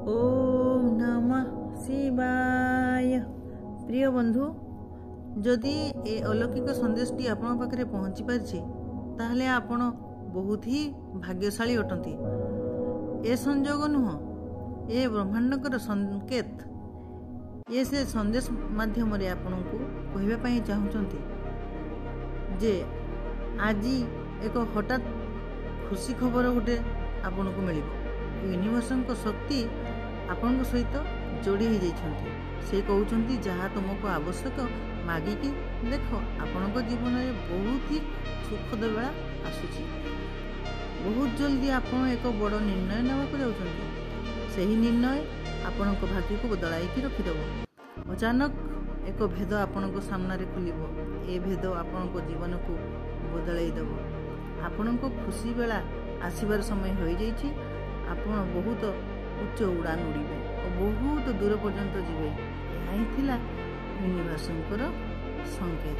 ओम नमः शिवाय। प्रिय बंधु, जदि ए अलौकिक संदेशटी आपण पाखरे पहुंची पारिछि ताहले आपण बहुत ही भाग्यशाली अटंती। ए संजोग नुह, ए ब्रह्मांडकर संकेत। ये से संदेश माध्यम रे आपण को कहबा पई चाहुचंती जे आज एक हठात खुशी खबर गोटे आपण को मिलिबो। यूनिवर्सन को शक्ति आपण सहित जोड़ी हो जाइछंती। से कहउचंती जहाँ तुमको आवश्यक मागिकी देख, आपण जीवन में बहुत ही सुखद बेला आसुची। बहुत जल्दी आपण एक बड़ निर्णय नेबाक जाउछंती। सही निर्णय आपण भाग्य को बदलाई रखिदेव। अचानक एक भेद आपण सामने खुलिबो। ए भेद आपण जीवन को बदलाई देव। आपण खुशी बेला आसबार समय हो जाइछि। आपण बहुत उच्च उड़ान उड़े और बहुत दूर पर्यंत जीवे। यही यूनिवर्सनकर संकेत।